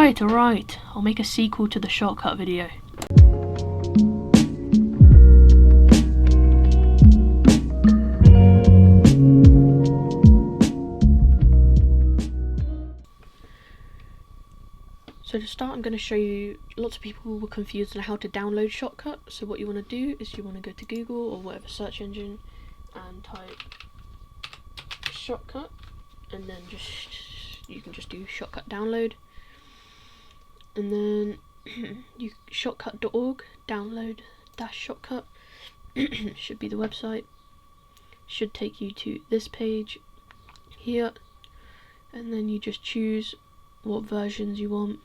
Alright, I'll make a sequel to the Shotcut video. So to start, I'm going to show you, lots of people were confused on how to download Shotcut. So what you want to do is you want to go to Google or whatever search engine and type Shotcut, and then you can just do Shotcut download, and then you shotcut.org download -Shotcut should be the website. Should take you to this page here, and then you just choose what versions you want.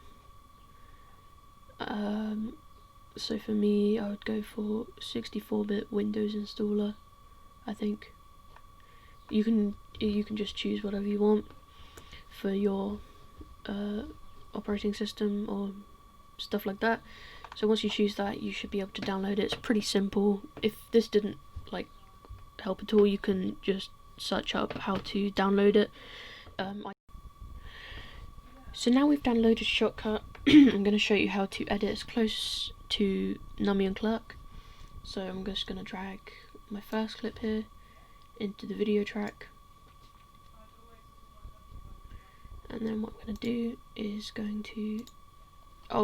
So for me, I would go for 64-bit Windows installer. I think you can just choose whatever you want for your operating system or stuff like that. So once you choose that, you should be able to download it. It's pretty simple. If this didn't help at all, you can just search up how to download it. So now we've downloaded Shotcut, I'm going to show you how to edit as close to Numby and Clerke. So I'm just going to drag my first clip here into the video track, and then what I'm going to do is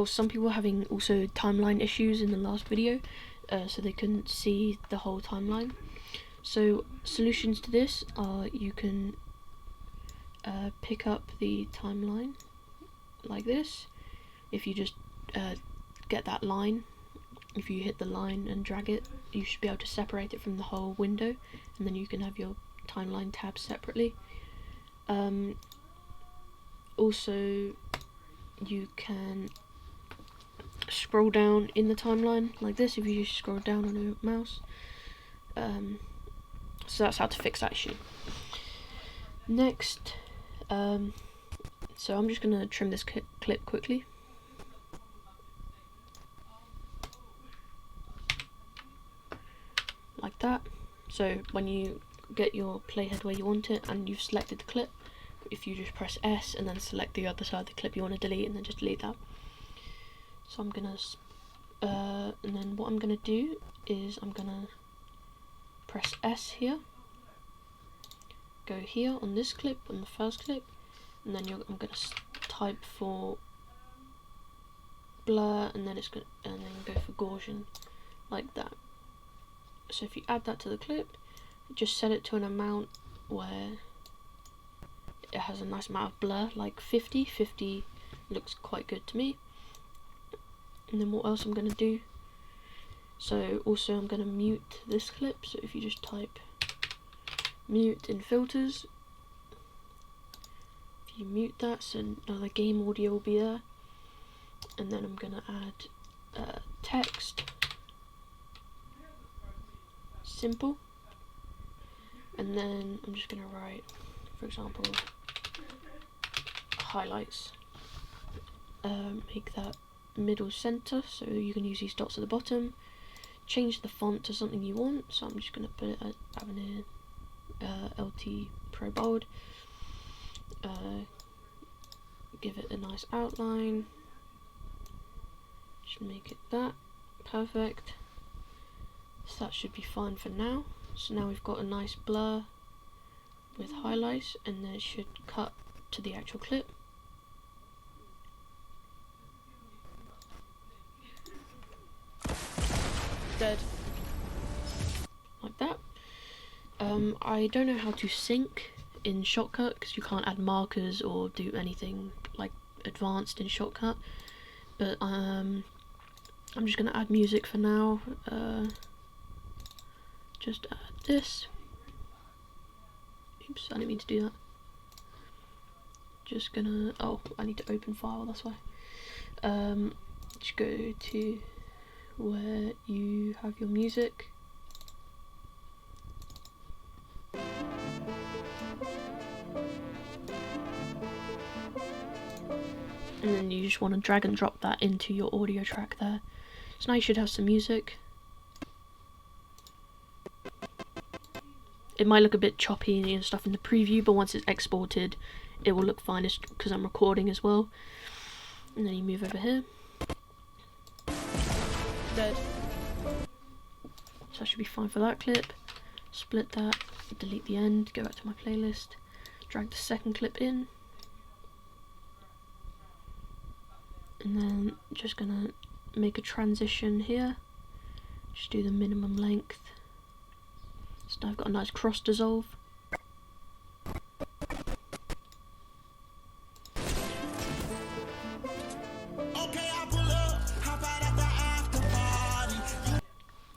some people were having also timeline issues in the last video, so they couldn't see the whole timeline. So solutions to this are you can pick up the timeline like this. If you just get that line, if you hit the line and drag it, you should be able to separate it from the whole window, and then you can have your timeline tabs separately. Also, you can scroll down in the timeline like this if you just scroll down on your mouse. So that's how to fix that issue. Next, so I'm just going to trim this clip quickly. Like that. So when you get your playhead where you want it and you've selected the clip, if you just press S and then select the other side of the clip you want to delete, and then just delete that. So I'm gonna and then what I'm gonna do is I'm gonna press S here, go here on this clip, on the first clip, and then I'm gonna type for blur, and then go for Gaussian, like that. So if you add that to the clip, just set it to an amount where it has a nice amount of blur, like 50. 50 looks quite good to me. And then what else I'm going to do, so also I'm going to mute this clip. So if you just type mute in filters, if you mute that, so now the game audio will be there. And then I'm going to add text, simple, and then I'm just going to write, for example, highlights, make that middle center, so you can use these dots at the bottom. Change the font to something you want, so I'm just going to put it at Avenir LT Pro Bold. Give it a nice outline, just make it that, perfect. So that should be fine for now. So now we've got a nice blur with highlights, and then it should cut to the actual clip. Dead. Like that. I don't know how to sync in Shotcut because you can't add markers or do anything like advanced in Shotcut, but I'm just gonna add music for now. Just add this. Oops, I didn't mean to do that. Just gonna, I need to open file, that's why. Just go to where you have your music. And then you just want to drag and drop that into your audio track there. So now you should have some music. It might look a bit choppy and stuff in the preview, but once it's exported, it will look fine because I'm recording as well. and then you move over here. Dead. So that should be fine for that clip. Split that, delete the end, go back to my playlist, drag the second clip in, and then just gonna make a transition here. Just do the minimum length. So now I've got a nice cross dissolve.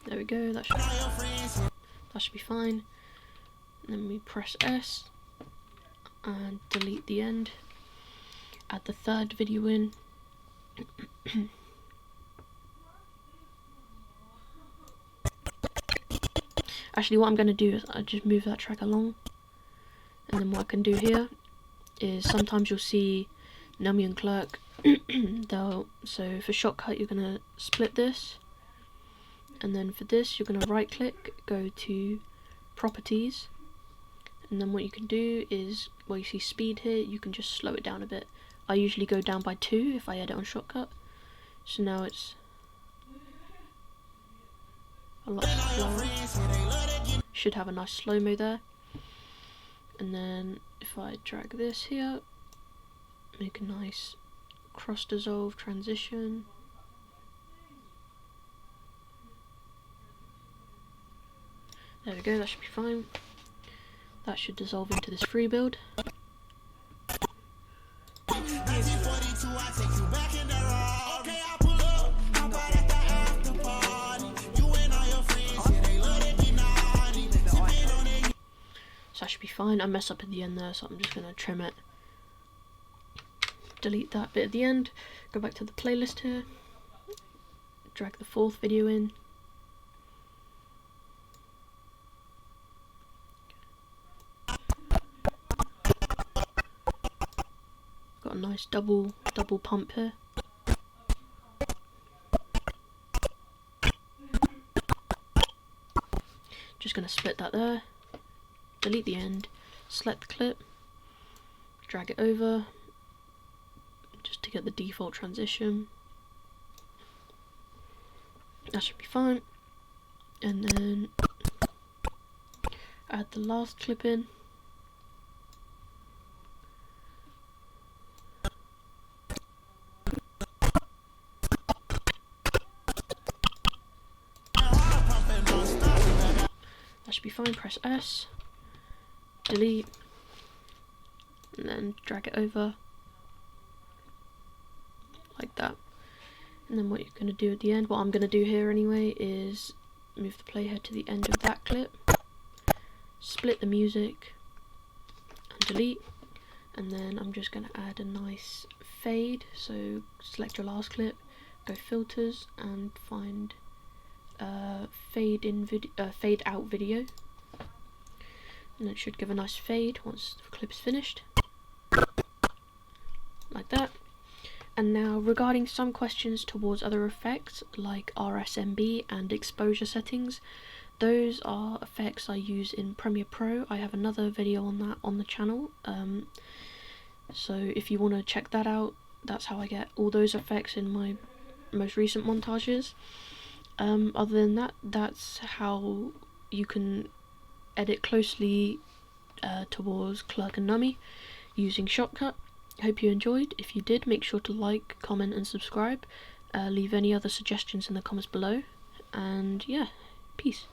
There we go, that should be fine. And then we press S and delete the end. Add the third video in. Actually, what I'm going to do is I just move that track along, and then what I can do here is sometimes you'll see Numby and Clerke. So for Shotcut, you're going to split this, and then for this, you're going to right click, go to Properties, and then what you can do is, well, you see speed here, you can just slow it down a bit. I usually go down by 2 if I edit on Shotcut, so now it's a lot slower. Should have a nice slow-mo there. And then if I drag this here, make a nice cross dissolve transition. There we go, that should be fine. That should dissolve into this free build. So that should be fine. I mess up at the end there, so I'm just going to trim it. Delete that bit at the end. Go back to the playlist here. Drag the fourth video in. Got a nice double pump here. Just going to split that there. Delete the end, select the clip, drag it over, just to get the default transition. That should be fine. And then add the last clip in. That should be fine, press S. Delete, and then drag it over like that. And then what you're going to do at the end, what I'm going to do here anyway, is move the playhead to the end of that clip, split the music and delete, and then I'm just going to add a nice fade. So select your last clip, go filters and find fade out video. And it should give a nice fade once the clip is finished, like that. And now regarding some questions towards other effects like RSMB and exposure settings, those are effects I use in Premiere Pro. I have another video on that on the channel, so if you want to check that out, that's how I get all those effects in my most recent montages. Other than that, that's how you can edit closely towards Clerke and Numby using Shotcut. Hope you enjoyed. If you did, make sure to like, comment and subscribe. Leave any other suggestions in the comments below. And yeah, peace.